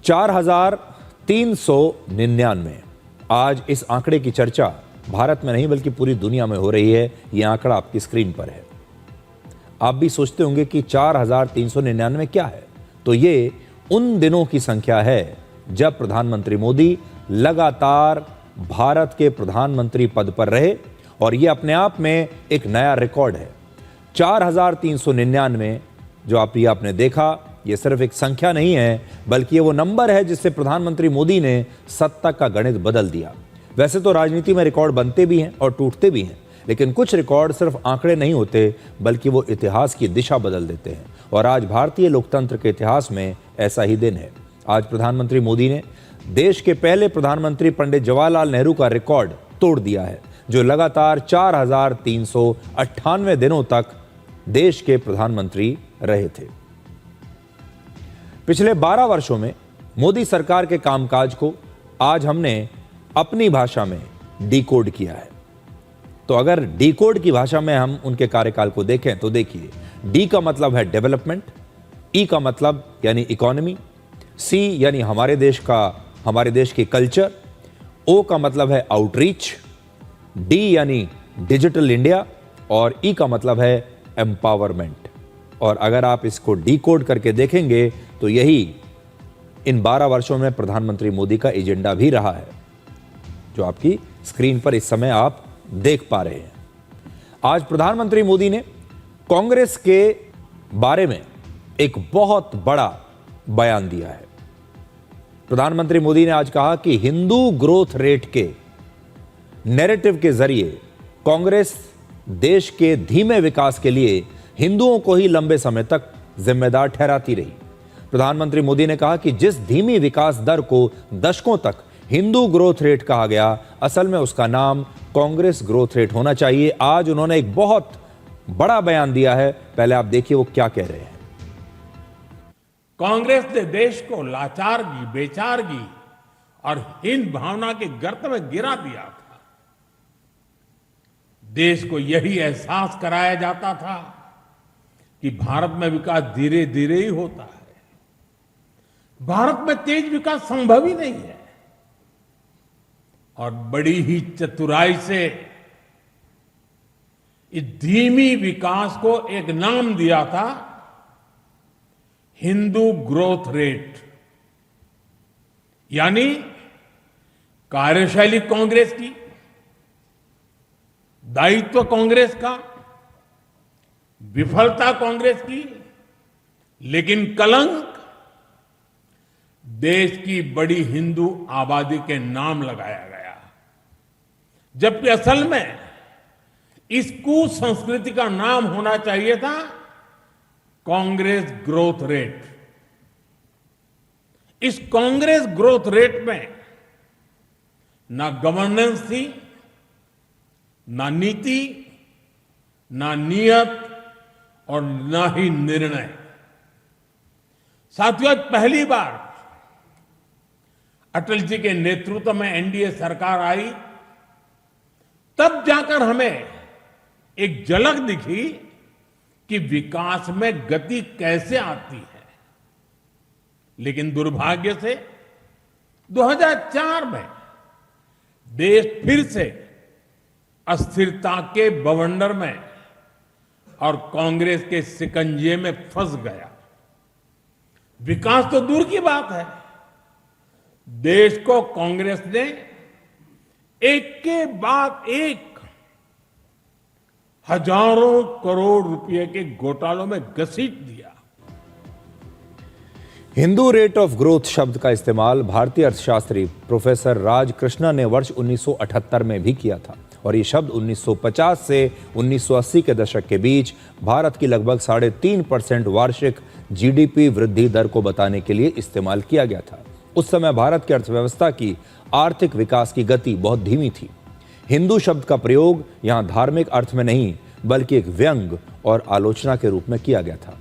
4,399। आज इस आंकड़े की चर्चा भारत में नहीं बल्कि पूरी दुनिया में हो रही है। यह आंकड़ा आपकी स्क्रीन पर है। आप भी सोचते होंगे कि 4,399 क्या है, तो ये उन दिनों की संख्या है जब प्रधानमंत्री मोदी लगातार भारत के प्रधानमंत्री पद पर रहे, और यह अपने आप में एक नया रिकॉर्ड है। 4,399 जो आपने देखा, यह सिर्फ एक संख्या नहीं है बल्कि ये वो नंबर है जिससे प्रधानमंत्री मोदी ने सत्ता का गणित बदल दिया। वैसे तो राजनीति में रिकॉर्ड बनते भी हैं और टूटते भी हैं, लेकिन कुछ रिकॉर्ड सिर्फ आंकड़े नहीं होते बल्कि वो इतिहास की दिशा बदल देते हैं, और आज भारतीय लोकतंत्र के इतिहास में ऐसा ही दिन है। आज प्रधानमंत्री मोदी ने देश के पहले प्रधानमंत्री पंडित जवाहरलाल नेहरू का रिकॉर्ड तोड़ दिया है, जो लगातार 4,398 दिनों तक देश के प्रधानमंत्री रहे थे। पिछले 12 वर्षों में मोदी सरकार के कामकाज को आज हमने अपनी भाषा में डिकोड किया है। तो अगर डिकोड की भाषा में हम उनके कार्यकाल को देखें तो देखिए, डी का मतलब है डेवलपमेंट, ई का मतलब यानी इकोनॉमी, सी यानी हमारे देश की कल्चर, ओ का मतलब है आउटरीच, डी यानी डिजिटल इंडिया, और ई का मतलब है एम्पावरमेंट। और अगर आप इसको डिकोड करके देखेंगे तो यही इन 12 वर्षों में प्रधानमंत्री मोदी का एजेंडा भी रहा है, जो आपकी स्क्रीन पर इस समय आप देख पा रहे हैं। आज प्रधानमंत्री मोदी ने कांग्रेस के बारे में एक बहुत बड़ा बयान दिया है। प्रधानमंत्री मोदी ने आज कहा कि हिंदू ग्रोथ रेट के नैरेटिव के जरिए कांग्रेस देश के धीमे विकास के लिए हिंदुओं को ही लंबे समय तक जिम्मेदार ठहराती रही। प्रधानमंत्री मोदी ने कहा कि जिस धीमी विकास दर को दशकों तक हिंदू ग्रोथ रेट कहा गया, असल में उसका नाम कांग्रेस ग्रोथ रेट होना चाहिए। आज उन्होंने एक बहुत बड़ा बयान दिया है, पहले आप देखिए वो क्या कह रहे हैं। कांग्रेस ने देश को लाचारगी, बेचारगी और हीन भावना के गर्त में गिरा दिया था। देश को यही एहसास कराया जाता था कि भारत में विकास धीरे धीरे ही होता है, भारत में तेज विकास संभव ही नहीं है। और बड़ी ही चतुराई से इस धीमी विकास को एक नाम दिया था, हिंदू ग्रोथ रेट। यानी कार्यशैली कांग्रेस की, दायित्व कांग्रेस का, विफलता कांग्रेस की, लेकिन कलंक देश की बड़ी हिंदू आबादी के नाम लगाया गया, जबकि असल में इस कुसंस्कृति का नाम होना चाहिए था कांग्रेस ग्रोथ रेट। इस कांग्रेस ग्रोथ रेट में ना गवर्नेंस थी, ना नीति, ना नियत और ना ही निर्णय। साथियों, पहली बार अटल जी के नेतृत्व में एनडीए सरकार आई, तब जाकर हमें एक झलक दिखी कि विकास में गति कैसे आती है। लेकिन दुर्भाग्य से 2004 में देश फिर से अस्थिरता के बवंडर में और कांग्रेस के शिकंजे में फंस गया। विकास तो दूर की बात है, देश को कांग्रेस ने एक के बाद एक हजारों करोड़ रुपए के घोटालों में घसीट दिया। हिंदू रेट ऑफ ग्रोथ शब्द का इस्तेमाल भारतीय अर्थशास्त्री प्रोफेसर राज कृष्णा ने वर्ष 1978 में भी किया था, और ये शब्द 1950 से 1980 के दशक के बीच भारत की लगभग 3.5% वार्षिक जीडीपी वृद्धि दर को बताने के लिए इस्तेमाल किया गया था। उस समय भारत की अर्थव्यवस्था की आर्थिक विकास की गति बहुत धीमी थी। हिंदू शब्द का प्रयोग यहां धार्मिक अर्थ में नहीं बल्कि एक व्यंग और आलोचना के रूप में किया गया था।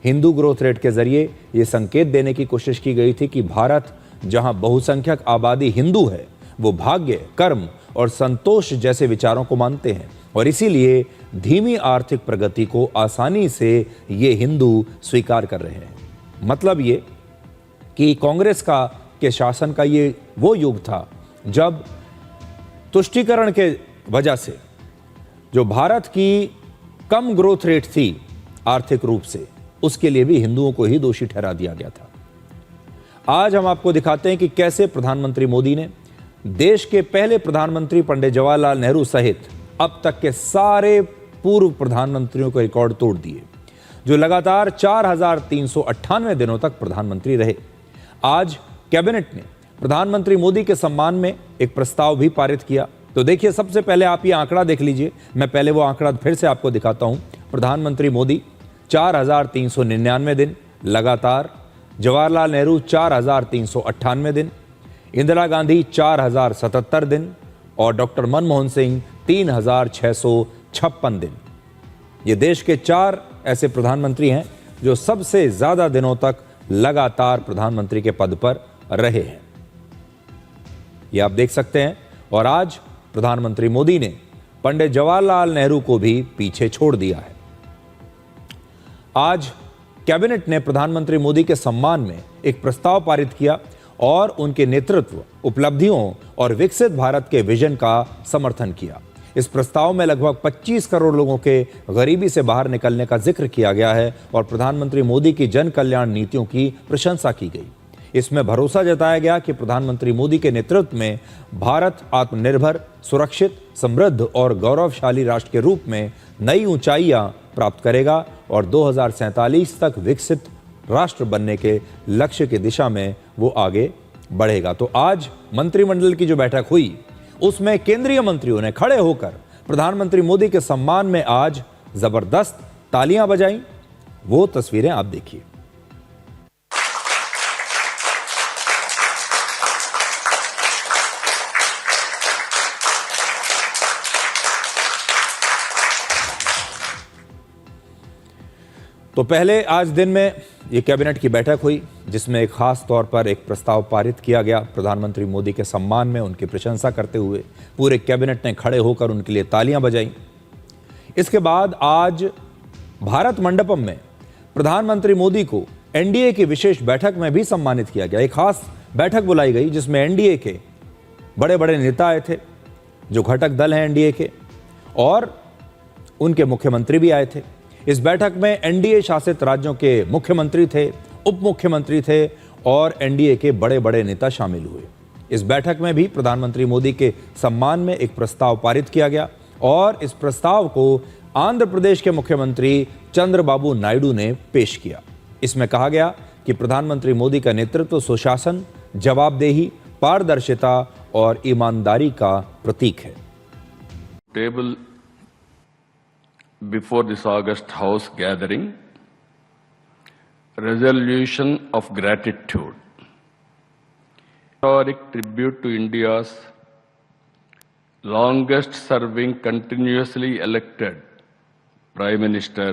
हिंदू ग्रोथ रेट के जरिए यह संकेत देने की कोशिश की गई थी कि भारत, जहां बहुसंख्यक आबादी हिंदू है, वो भाग्य, कर्म और संतोष जैसे विचारों को मानते हैं, और इसीलिए धीमी आर्थिक प्रगति को आसानी से ये हिंदू स्वीकार कर रहे हैं। मतलब ये कि कांग्रेस के शासन का ये वो युग था जब तुष्टीकरण के वजह से जो भारत की कम ग्रोथ रेट थी आर्थिक रूप से, उसके लिए भी हिंदुओं को ही दोषी ठहरा दिया गया था। आज हम आपको दिखाते हैं कि कैसे प्रधानमंत्री मोदी ने देश के पहले प्रधानमंत्री पंडित जवाहरलाल नेहरू सहित अब तक के सारे पूर्व प्रधानमंत्रियों के रिकॉर्ड तोड़ दिए, जो लगातार 4,398 दिनों तक प्रधानमंत्री रहे। आज कैबिनेट ने प्रधानमंत्री मोदी के सम्मान में एक प्रस्ताव भी पारित किया। तो देखिए, सबसे पहले आप ये आंकड़ा देख लीजिए। मैं पहले वो आंकड़ा फिर से आपको दिखाता हूं। प्रधानमंत्री मोदी 4,399 दिन लगातार, जवाहरलाल नेहरू 4,398 दिन, इंदिरा गांधी 4,077 दिन और डॉक्टर मनमोहन सिंह 3,656 दिन। ये देश के 4 ऐसे प्रधानमंत्री हैं जो सबसे ज्यादा दिनों तक लगातार प्रधानमंत्री के पद पर रहे हैं। ये आप देख सकते हैं। और आज प्रधानमंत्री मोदी ने पंडित जवाहरलाल नेहरू को भी पीछे छोड़ दिया है। आज कैबिनेट ने प्रधानमंत्री मोदी के सम्मान में एक प्रस्ताव पारित किया और उनके नेतृत्व, उपलब्धियों और विकसित भारत के विजन का समर्थन किया। इस प्रस्ताव में लगभग 25 करोड़ लोगों के गरीबी से बाहर निकलने का जिक्र किया गया है और प्रधानमंत्री मोदी की जन कल्याण नीतियों की प्रशंसा की गई। इसमें भरोसा जताया गया कि प्रधानमंत्री मोदी के नेतृत्व में भारत आत्मनिर्भर, सुरक्षित, समृद्ध और गौरवशाली राष्ट्र के रूप में नई ऊंचाइयां प्राप्त करेगा और 2047 तक विकसित राष्ट्र बनने के लक्ष्य की दिशा में वो आगे बढ़ेगा। तो आज मंत्रिमंडल की जो बैठक हुई, उसमें केंद्रीय मंत्रियों ने खड़े होकर प्रधानमंत्री मोदी के सम्मान में आज जबरदस्त तालियां बजाई। वो तस्वीरें आप देखिए। तो पहले आज दिन में ये कैबिनेट की बैठक हुई, जिसमें एक खास तौर पर एक प्रस्ताव पारित किया गया प्रधानमंत्री मोदी के सम्मान में, उनकी प्रशंसा करते हुए पूरे कैबिनेट ने खड़े होकर उनके लिए तालियां बजाई। इसके बाद आज भारत मंडपम में प्रधानमंत्री मोदी को एनडीए की विशेष बैठक में भी सम्मानित किया गया। एक खास बैठक बुलाई गई जिसमें एनडीए के बड़े बड़े नेता आए थे, जो घटक दल हैं एनडीए के, और उनके मुख्यमंत्री भी आए थे। इस बैठक में एनडीए शासित राज्यों के मुख्यमंत्री थे, उप मुख्यमंत्री थे और एनडीए के बड़े बड़े नेता शामिल हुए। इस बैठक में भी प्रधानमंत्री मोदी के सम्मान में एक प्रस्ताव पारित किया गया और इस प्रस्ताव को आंध्र प्रदेश के मुख्यमंत्री चंद्रबाबू नायडू ने पेश किया। इसमें कहा गया कि प्रधानमंत्री मोदी का नेतृत्व सुशासन, जवाबदेही, पारदर्शिता और ईमानदारी का प्रतीक है। Table before this August House gathering, resolution of gratitude, historic tribute to India's longest serving continuously elected Prime Minister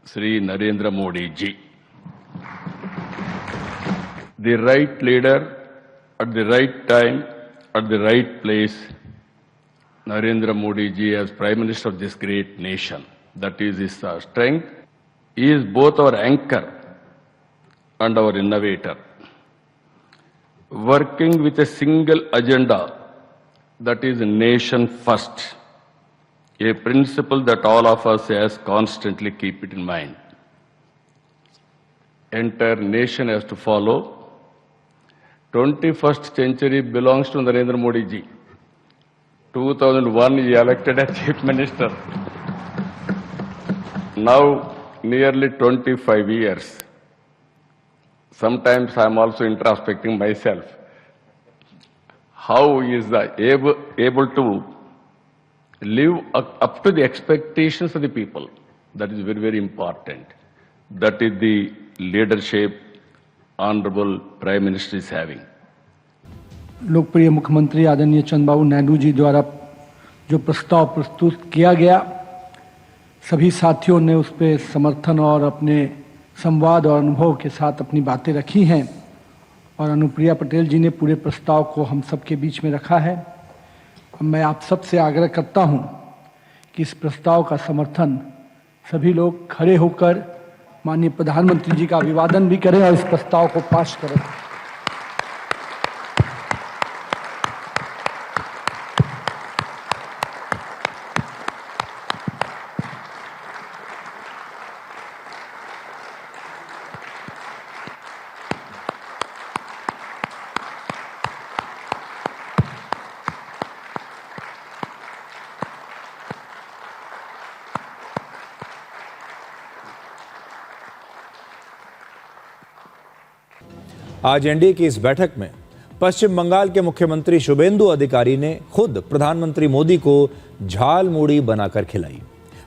Sri Narendra Modi ji. The right leader at the right time, at the right place, Narendra Modi ji as Prime Minister of this great nation. That is his strength. He is both our anchor and our innovator, working with a single agenda, that is nation first, a principle that all of us has constantly keep it in mind. Entire nation has to follow. 21st century belongs to Narendra Modi ji. 2001 he elected as Chief Minister. Now nearly 25 years. Sometimes I am also introspecting myself. How is able to live up to the expectations of the people? That is very, very important. That is the leadership Honorable Prime Minister is having. लोकप्रिय मुख्यमंत्री आदरणीय चंद्रबाबू नायडू जी द्वारा जो प्रस्ताव प्रस्तुत किया गया, सभी साथियों ने उस पर समर्थन और अपने संवाद और अनुभव के साथ अपनी बातें रखी हैं और अनुप्रिया पटेल जी ने पूरे प्रस्ताव को हम सबके बीच में रखा है। मैं आप सबसे आग्रह करता हूं कि इस प्रस्ताव का समर्थन सभी लोग खड़े होकर माननीय प्रधानमंत्री जी का अभिवादन भी करें और इस प्रस्ताव को पास करें। आज एनडीए की इस बैठक में पश्चिम बंगाल के मुख्यमंत्री शुभेंदु अधिकारी ने खुद प्रधानमंत्री मोदी को झालमुड़ी बनाकर खिलाई।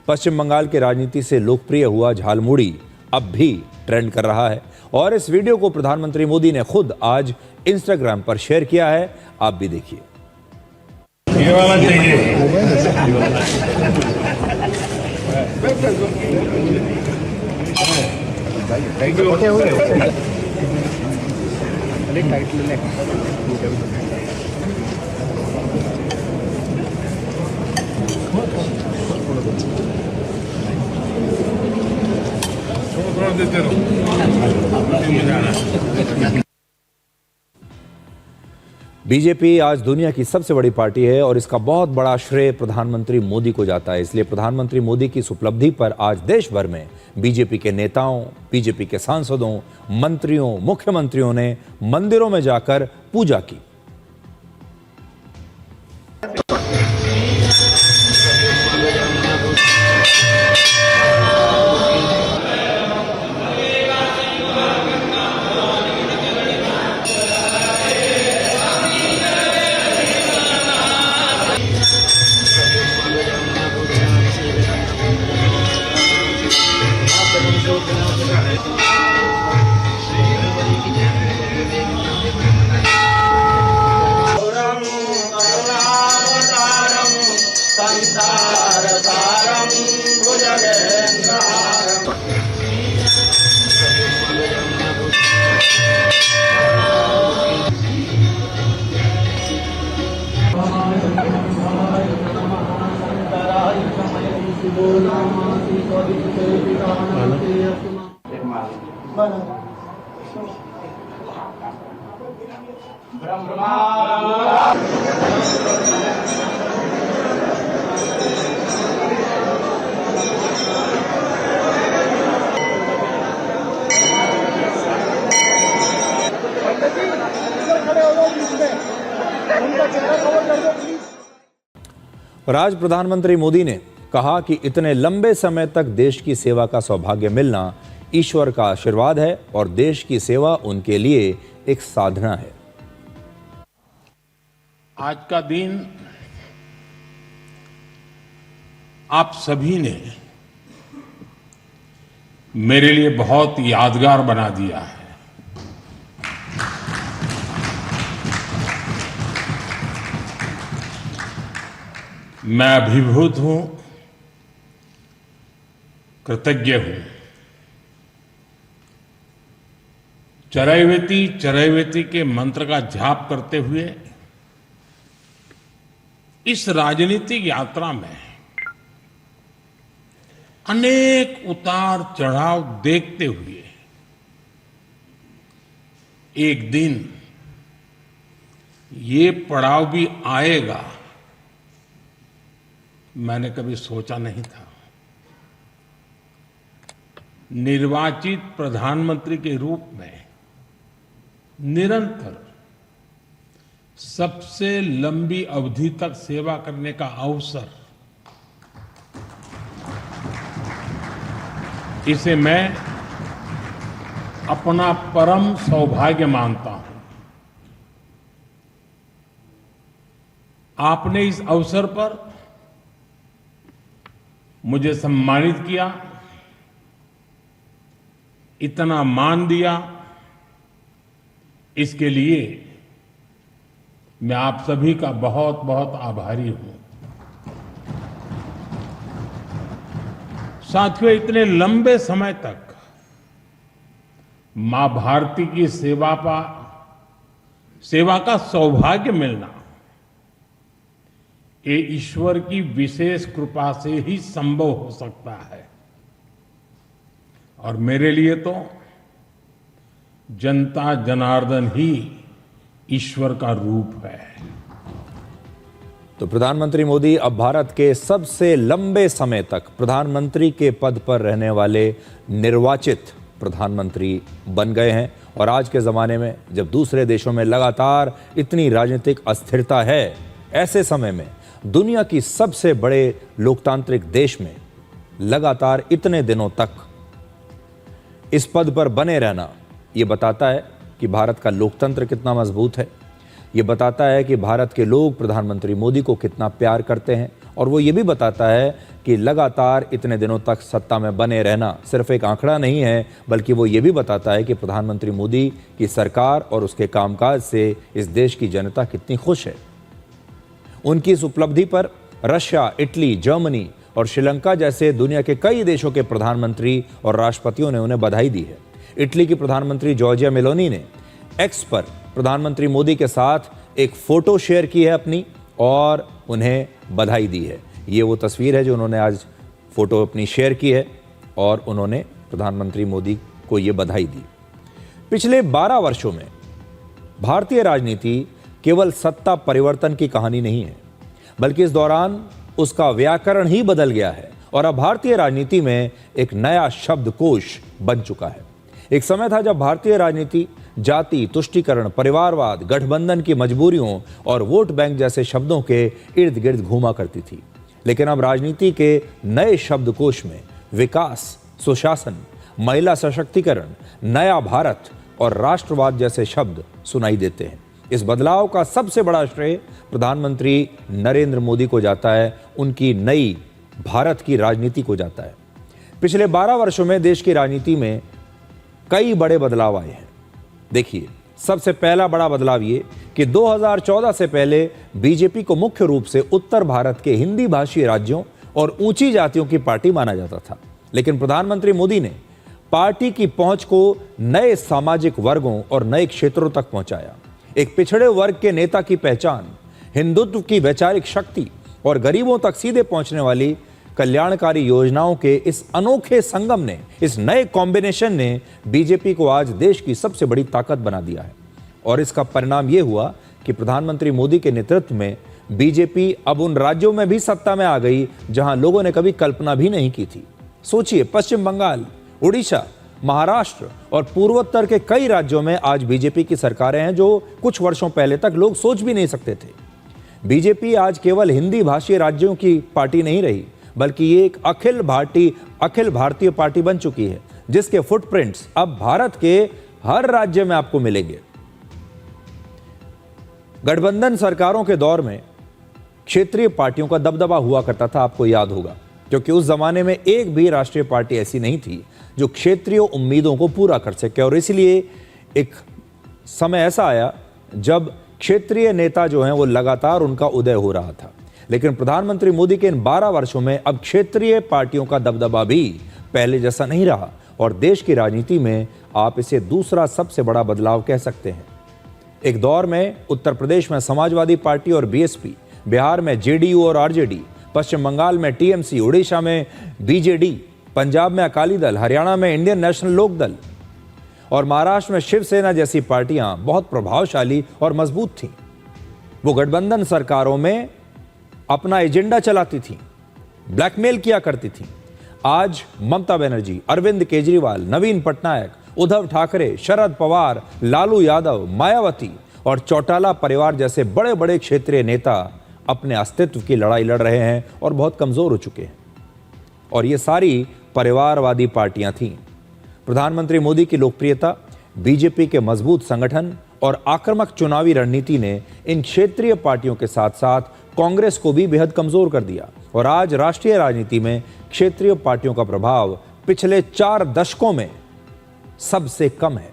पश्चिम बंगाल की राजनीति से लोकप्रिय हुआ झालमुड़ी अब भी ट्रेंड कर रहा है और इस वीडियो को प्रधानमंत्री मोदी ने खुद आज इंस्टाग्राम पर शेयर किया है। आप भी देखिए। ये वाला चाहिए। थोड़ा देते रहो। बीजेपी आज दुनिया की सबसे बड़ी पार्टी है और इसका बहुत बड़ा श्रेय प्रधानमंत्री मोदी को जाता है। इसलिए प्रधानमंत्री मोदी की इस उपलब्धि पर आज देश भर में बीजेपी के नेताओं, बीजेपी के सांसदों, मंत्रियों, मुख्यमंत्रियों ने मंदिरों में जाकर पूजा की। और आज प्रधानमंत्री मोदी ने कहा कि इतने लंबे समय तक देश की सेवा का सौभाग्य मिलना ईश्वर का आशीर्वाद है और देश की सेवा उनके लिए एक साधना है। आज का दिन आप सभी ने मेरे लिए बहुत यादगार बना दिया है। मैं अभिभूत हूं, कृतज्ञ हूं। चरैवेति चरैवेति के मंत्र का जाप करते हुए इस राजनीतिक यात्रा में अनेक उतार चढ़ाव देखते हुए एक दिन ये पड़ाव भी आएगा, मैंने कभी सोचा नहीं था। निर्वाचित प्रधानमंत्री के रूप में निरंतर सबसे लंबी अवधि तक सेवा करने का अवसर, इसे मैं अपना परम सौभाग्य मानता हूं। आपने इस अवसर पर मुझे सम्मानित किया, इतना मान दिया, इसके लिए मैं आप सभी का बहुत बहुत आभारी हूं। साथियों, इतने लंबे समय तक मां भारती की सेवा का सौभाग्य मिलना, ये ईश्वर की विशेष कृपा से ही संभव हो सकता है। और मेरे लिए तो जनता जनार्दन ही ईश्वर का रूप है। तो प्रधानमंत्री मोदी अब भारत के सबसे लंबे समय तक प्रधानमंत्री के पद पर रहने वाले निर्वाचित प्रधानमंत्री बन गए हैं। और आज के जमाने में जब दूसरे देशों में लगातार इतनी राजनीतिक अस्थिरता है, ऐसे समय में दुनिया की सबसे बड़े लोकतांत्रिक देश में लगातार इतने दिनों तक इस पद पर बने रहना, ये बताता है कि भारत का लोकतंत्र कितना मजबूत है। ये बताता है कि भारत के लोग प्रधानमंत्री मोदी को कितना प्यार करते हैं, और वो ये भी बताता है कि लगातार इतने दिनों तक सत्ता में बने रहना सिर्फ एक आंकड़ा नहीं है, बल्कि वो ये भी बताता है कि प्रधानमंत्री मोदी की सरकार और उसके कामकाज से इस देश की जनता कितनी खुश है। उनकी इस उपलब्धि पर रशिया, इटली, जर्मनी और श्रीलंका जैसे दुनिया के कई देशों के प्रधानमंत्री और राष्ट्रपतियों ने उन्हें बधाई दी है। इटली की प्रधानमंत्री जॉर्जिया मेलोनी ने एक्स पर प्रधानमंत्री मोदी के साथ एक फोटो शेयर की है अपनी, और उन्हें बधाई दी है। ये वो तस्वीर है जो उन्होंने आज फोटो अपनी शेयर की है, और उन्होंने प्रधानमंत्री मोदी को ये बधाई दी। पिछले 12 वर्षों में भारतीय राजनीति केवल सत्ता परिवर्तन की कहानी नहीं है, बल्कि इस दौरान उसका व्याकरण ही बदल गया है, और अब भारतीय राजनीति में एक नया शब्दकोश बन चुका है। एक समय था जब भारतीय राजनीति जाति, तुष्टीकरण, परिवारवाद, गठबंधन की मजबूरियों और वोट बैंक जैसे शब्दों के इर्द गिर्द घूमा करती थी। लेकिन अब राजनीति के नए शब्दकोश में विकास, सुशासन, महिला सशक्तिकरण, नया भारत और राष्ट्रवाद जैसे शब्द सुनाई देते हैं। इस बदलाव का सबसे बड़ा श्रेय प्रधानमंत्री नरेंद्र मोदी को जाता है, उनकी नई भारत की राजनीति को जाता है। पिछले 12 वर्षों में देश की राजनीति में कई बड़े बदलाव आए हैं। देखिए, सबसे पहला बड़ा बदलाव ये कि 2014 से पहले बीजेपी को मुख्य रूप से उत्तर भारत के हिंदी भाषी राज्यों और ऊंची जातियों की पार्टी माना जाता था। लेकिन प्रधानमंत्री मोदी ने पार्टी की पहुंच को नए सामाजिक वर्गों और नए क्षेत्रों तक पहुंचाया। एक पिछड़े वर्ग के नेता की पहचान, हिंदुत्व की वैचारिक शक्ति और गरीबों तक सीधे पहुंचने वाली कल्याणकारी योजनाओं के इस अनोखे संगम ने, इस नए कॉम्बिनेशन ने बीजेपी को आज देश की सबसे बड़ी ताकत बना दिया है। और इसका परिणाम यह हुआ कि प्रधानमंत्री मोदी के नेतृत्व में बीजेपी अब उन राज्यों में भी सत्ता में आ गई जहां लोगों ने कभी कल्पना भी नहीं की थी। सोचिए, पश्चिम बंगाल, उड़ीसा, महाराष्ट्र और पूर्वोत्तर के कई राज्यों में आज बीजेपी की सरकारें हैं जो कुछ वर्षों पहले तक लोग सोच भी नहीं सकते थे। बीजेपी आज केवल हिंदी भाषी राज्यों की पार्टी नहीं रही, बल्कि ये एक अखिल भारतीय पार्टी बन चुकी है, जिसके फुटप्रिंट्स अब भारत के हर राज्य में आपको मिलेंगे। गठबंधन सरकारों के दौर में क्षेत्रीय पार्टियों का दबदबा हुआ करता था, आपको याद होगा, क्योंकि उस जमाने में एक भी राष्ट्रीय पार्टी ऐसी नहीं थी जो क्षेत्रीय उम्मीदों को पूरा कर सके। और इसलिए एक समय ऐसा आया जब क्षेत्रीय नेता जो हैं वो लगातार उनका उदय हो रहा था। लेकिन प्रधानमंत्री मोदी के इन 12 वर्षों में अब क्षेत्रीय पार्टियों का दबदबा भी पहले जैसा नहीं रहा, और देश की राजनीति में आप इसे दूसरा सबसे बड़ा बदलाव कह सकते हैं। एक दौर में उत्तर प्रदेश में समाजवादी पार्टी और बीएसपी, बिहार में जेडीयू और आरजेडी, पश्चिम बंगाल में टीएमसी, उड़ीसा में बीजेडी, पंजाब में अकाली दल, हरियाणा में इंडियन नेशनल लोक दल और महाराष्ट्र में शिवसेना जैसी पार्टियां बहुत प्रभावशाली और मजबूत थीं। वो गठबंधन सरकारों में अपना एजेंडा चलाती थीं, ब्लैकमेल किया करती थीं। आज ममता बनर्जी, अरविंद केजरीवाल, नवीन पटनायक, उद्धव ठाकरे, शरद पवार, लालू यादव, मायावती और चौटाला परिवार जैसे बड़े बड़े क्षेत्रीय नेता अपने अस्तित्व की लड़ाई लड़ रहे हैं और बहुत कमजोर हो चुके हैं। और ये सारी परिवारवादी पार्टियां थीं। प्रधानमंत्री मोदी की लोकप्रियता, बीजेपी के मजबूत संगठन और आक्रामक चुनावी रणनीति ने इन क्षेत्रीय पार्टियों के साथ साथ कांग्रेस को भी बेहद कमजोर कर दिया। और आज राष्ट्रीय राजनीति में क्षेत्रीय पार्टियों का प्रभाव पिछले 4 दशकों में सबसे कम है।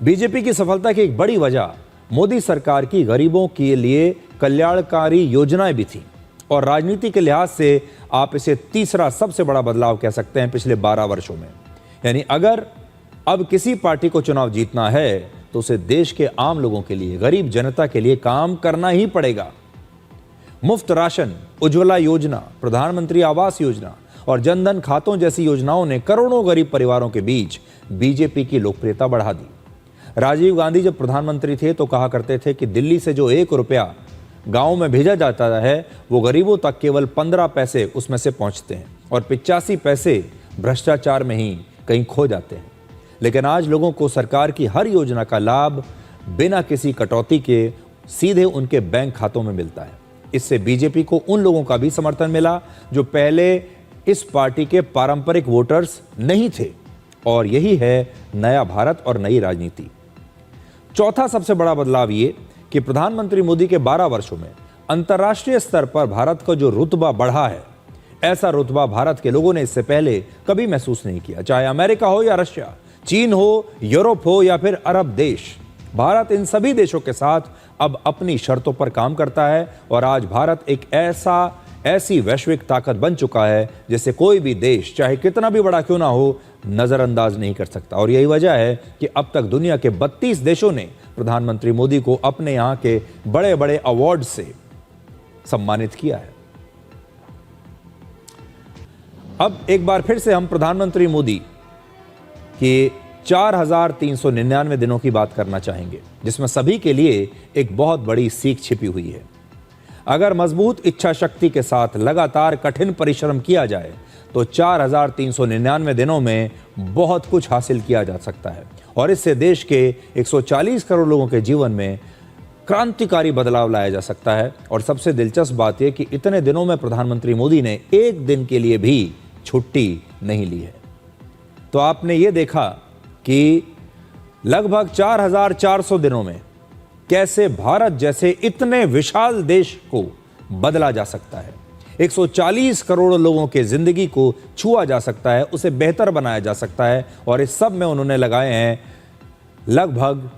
बीजेपी की सफलता की एक बड़ी वजह मोदी सरकार की गरीबों के लिए कल्याणकारी योजनाएं भी थी, और राजनीति के लिहाज से आप इसे तीसरा सबसे बड़ा बदलाव कह सकते हैं पिछले 12 वर्षों में। यानी अगर अब किसी पार्टी को चुनाव जीतना है तो उसे देश के आम लोगों के लिए, गरीब जनता के लिए काम करना ही पड़ेगा। मुफ्त राशन, उज्ज्वला योजना, प्रधानमंत्री आवास योजना और जनधन खातों जैसी योजनाओं ने करोड़ों गरीब परिवारों के बीच बीजेपी की लोकप्रियता बढ़ा दी। राजीव गांधी जब प्रधानमंत्री थे तो कहा करते थे कि दिल्ली से जो 1 रुपया गांव में भेजा जाता है वो गरीबों तक केवल 15 पैसे उसमें से पहुंचते हैं और 85 पैसे भ्रष्टाचार में ही कहीं खो जाते हैं। लेकिन आज लोगों को सरकार की हर योजना का लाभ बिना किसी कटौती के सीधे उनके बैंक खातों में मिलता है। इससे बीजेपी को उन लोगों का भी समर्थन मिला जो पहले इस पार्टी के पारंपरिक वोटर्स नहीं थे। और यही है नया भारत और नई राजनीति। चौथा सबसे बड़ा बदलाव ये कि प्रधानमंत्री मोदी के 12 वर्षों में अंतर्राष्ट्रीय स्तर पर भारत का जो रुतबा बढ़ा है, ऐसा रुतबा भारत के लोगों ने इससे पहले कभी महसूस नहीं किया। चाहे अमेरिका हो या रशिया, चीन हो, यूरोप हो या फिर अरब देश, भारत इन सभी देशों के साथ अब अपनी शर्तों पर काम करता है और आज भारत एक ऐसी वैश्विक ताकत बन चुका है जिसे कोई भी देश, चाहे कितना भी बड़ा क्यों ना हो, नजरअंदाज नहीं कर सकता। और यही वजह है कि अब तक दुनिया के 32 देशों ने प्रधानमंत्री मोदी को अपने यहां के बड़े बड़े अवार्ड से सम्मानित किया है। अब एक बार फिर से हम प्रधानमंत्री मोदी के 4,399 दिनों की बात करना चाहेंगे, जिसमें सभी के लिए एक बहुत बड़ी सीख छिपी हुई है। अगर मजबूत इच्छा शक्ति के साथ लगातार कठिन परिश्रम किया जाए तो 4,399 दिनों में बहुत कुछ हासिल किया जा सकता है और इससे देश के 140 करोड़ लोगों के जीवन में क्रांतिकारी बदलाव लाया जा सकता है। और सबसे दिलचस्प बात यह कि इतने दिनों में प्रधानमंत्री मोदी ने एक दिन के लिए भी छुट्टी नहीं ली है। तो आपने ये देखा कि लगभग 4,400 दिनों में कैसे भारत जैसे इतने विशाल देश को बदला जा सकता है, 140 करोड़ लोगों के जिंदगी को छुआ जा सकता है, उसे बेहतर बनाया जा सकता है। और इस सब में उन्होंने लगाए हैं लगभग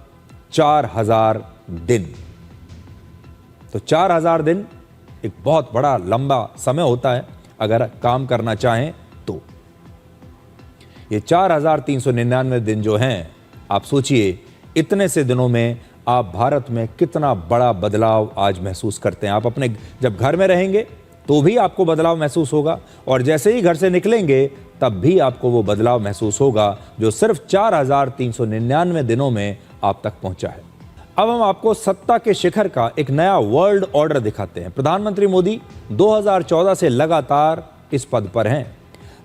4,000 दिन। तो 4,000 दिन एक बहुत बड़ा लंबा समय होता है अगर काम करना चाहें तो। ये 4,399 दिन जो हैं, आप सोचिए इतने से दिनों में आप भारत में कितना बड़ा बदलाव आज महसूस करते हैं। आप अपने जब घर में रहेंगे तो भी आपको बदलाव महसूस होगा और जैसे ही घर से निकलेंगे तब भी आपको वो बदलाव महसूस होगा जो सिर्फ 4,399 दिनों में आप तक पहुंचा है। अब हम आपको सत्ता के शिखर का एक नया वर्ल्ड ऑर्डर दिखाते हैं। प्रधानमंत्री मोदी 2014 से लगातार इस पद पर हैं।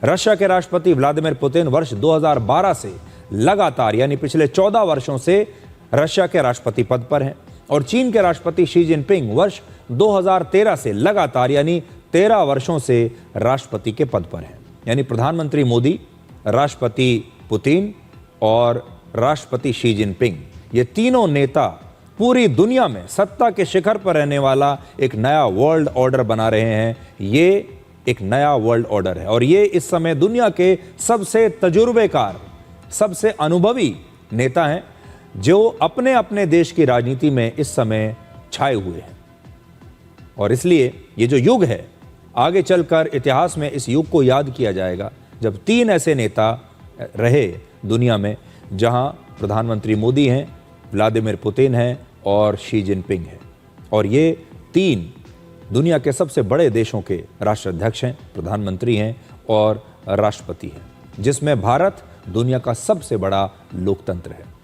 रशिया के राष्ट्रपति व्लादिमीर पुतिन वर्ष 2012 से लगातार यानी पिछले 14 वर्षों से रशिया के राष्ट्रपति पद पर हैं और चीन के राष्ट्रपति शी जिनपिंग वर्ष 2013 से लगातार यानी 13 वर्षों से राष्ट्रपति के पद पर हैं। यानी प्रधानमंत्री मोदी, राष्ट्रपति पुतिन और राष्ट्रपति शी जिनपिंग, ये तीनों नेता पूरी दुनिया में सत्ता के शिखर पर रहने वाला एक नया वर्ल्ड ऑर्डर बना रहे हैं। ये एक नया वर्ल्ड ऑर्डर है और ये इस समय दुनिया के सबसे तजुर्बेकार, सबसे अनुभवी नेता हैं जो अपने अपने देश की राजनीति में इस समय छाए हुए हैं। और इसलिए ये जो युग है, आगे चलकर इतिहास में इस युग को याद किया जाएगा जब 3 ऐसे नेता रहे दुनिया में, जहां प्रधानमंत्री मोदी हैं, व्लादिमीर पुतिन हैं और शी जिनपिंग हैं। और ये 3 दुनिया के सबसे बड़े देशों के राष्ट्राध्यक्ष हैं, प्रधानमंत्री हैं और राष्ट्रपति हैं, जिसमें भारत दुनिया का सबसे बड़ा लोकतंत्र है।